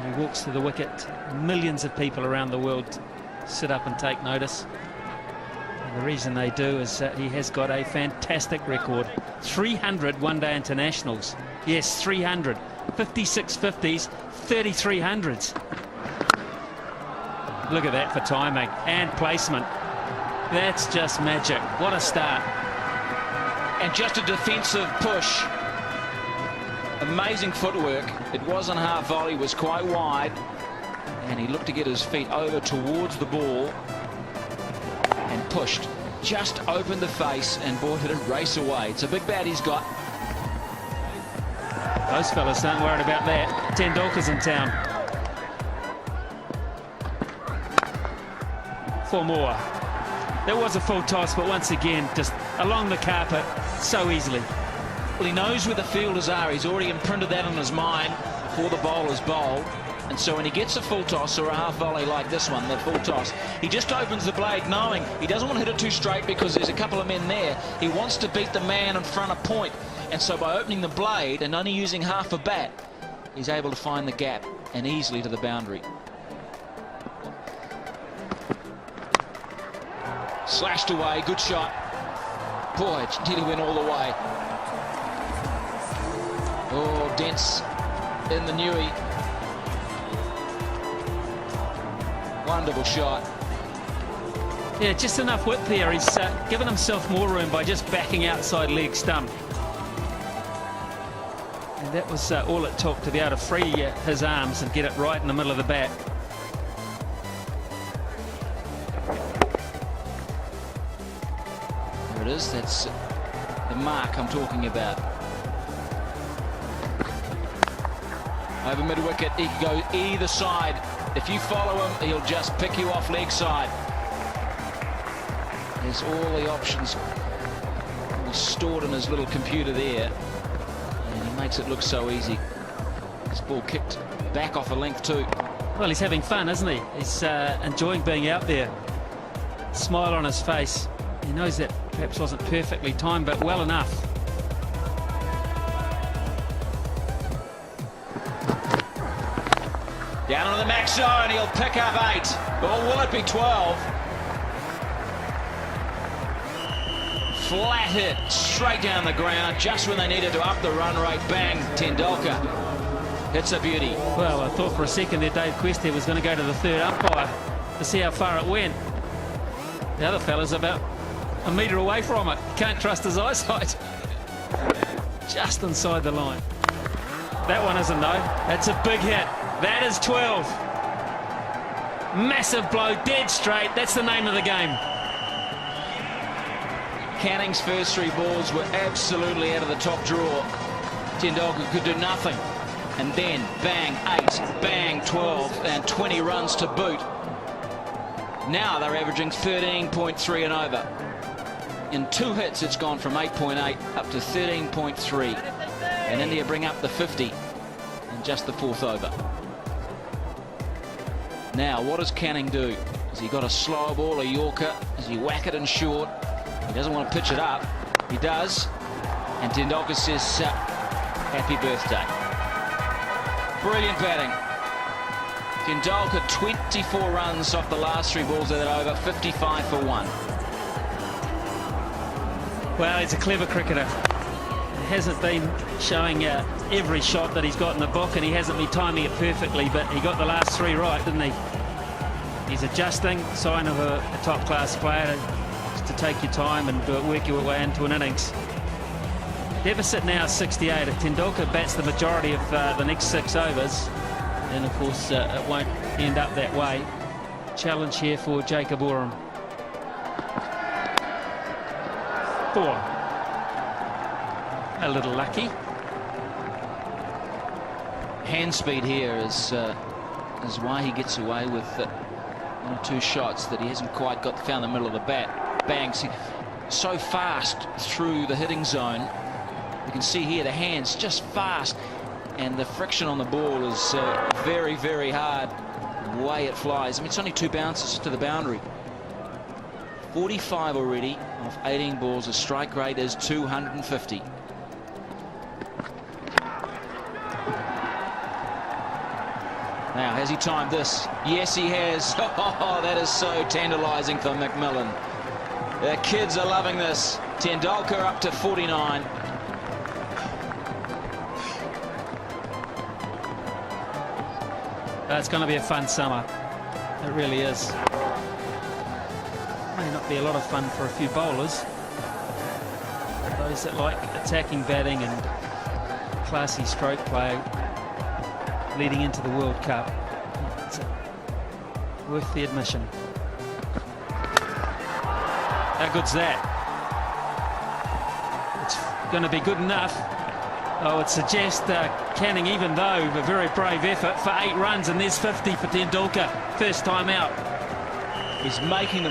He walks to the wicket. Millions of people around the world sit up and take notice. And the reason they do is that he has got a fantastic record. 300 one-day internationals. Yes, 300. 56 50s, 33 hundreds. Look at that for timing and placement. That's just magic. What a start. And just a defensive push. Amazing footwork. It wasn't half volley, was quite wide. And he looked to get his feet over towards the ball and pushed. Just opened the face and brought it a race away. It's a big bat he's got. Those fellas aren't worried about that. Tendulkar's in town. 4 more. There was a full toss, but once again, just along the carpet so easily. Well, he knows where the fielders are. He's already imprinted that on his mind before the bowler's bowled. And so when he gets a full toss or a half volley like this one, the full toss, he just opens the blade knowing he doesn't want to hit it too straight because there's a couple of men there. He wants to beat the man in front of point. And so by opening the blade and only using half a bat, he's able to find the gap and easily to the boundary. Slashed away, good shot. Boy, did he win all the way. Oh, dents in the newie. Wonderful shot. Yeah, just enough width there. He's given himself more room by just backing outside leg stump. And that was all it took to be able to free his arms and get it right in the middle of the bat. There it is. That's the mark I'm talking about. Over mid-wicket, he can go either side. If you follow him, he'll just pick you off leg side. There's all the options stored in his little computer there. And he makes it look so easy. This ball kicked back off a length too. Well, he's having fun, isn't he? He's enjoying being out there. Smile on his face. He knows that perhaps wasn't perfectly timed, but well enough. Down on the max zone, he'll pick up 8. Or will it be 12? Flat hit, straight down the ground, just when they needed to up the run rate. Bang, Tendulkar. It's a beauty. Well, I thought for a second there Dave Questy was going to go to the third umpire to see how far it went. The other fella's about a metre away from it. Can't trust his eyesight. Just inside the line. That one isn't, though. That's a big hit. That is 12. Massive blow, dead straight. That's the name of the game. Canning's first 3 balls were absolutely out of the top drawer. Tendulkar could do nothing. And then, bang, 8, bang, 12, and 20 runs to boot. Now they're averaging 13.3 and over. In 2 hits, it's gone from 8.8 up to 13.3. And India bring up the 50 in just the 4th over. Now, what does Canning do? Has he got a slow ball, a Yorker? Does he whack it in short? He doesn't want to pitch it up. He does. And Tendulkar says, happy birthday. Brilliant batting. Tendulkar 24 runs off the last 3 balls of that over, 55 for 1. Well, he's a clever cricketer. He hasn't been showing every shot that he's got in the book, and he hasn't been timing it perfectly, but he got the last 3 right, didn't he? He's adjusting, sign of a top-class player, to take your time and work your way into an innings. Deficit now 68. If Tendulkar bats the majority of the next 6 overs, then of course it won't end up that way. Challenge here for Jacob Oram. 4. A little lucky. Hand speed here is why he gets away with 1 or 2 shots that he hasn't quite found the middle of the bat. Bangs so fast through the hitting zone. You can see here the hands just fast, and the friction on the ball is very, very hard. The way it flies. I mean, it's only 2 bounces to the boundary. 45 already off 18 balls. The strike rate is 250. Now, has he timed this? Yes, he has. Oh, that is so tantalising for McMillan. The kids are loving this. Tendulkar up to 49. It's going to be a fun summer. It really is. May not be a lot of fun for a few bowlers. Those that like attacking batting and classy stroke play leading into the World Cup. It's worth the admission. How good's that? It's going to be good enough. I would suggest Canning, even though a very brave effort, for 8 runs, and there's 50 for Tendulkar. First time out. He's making the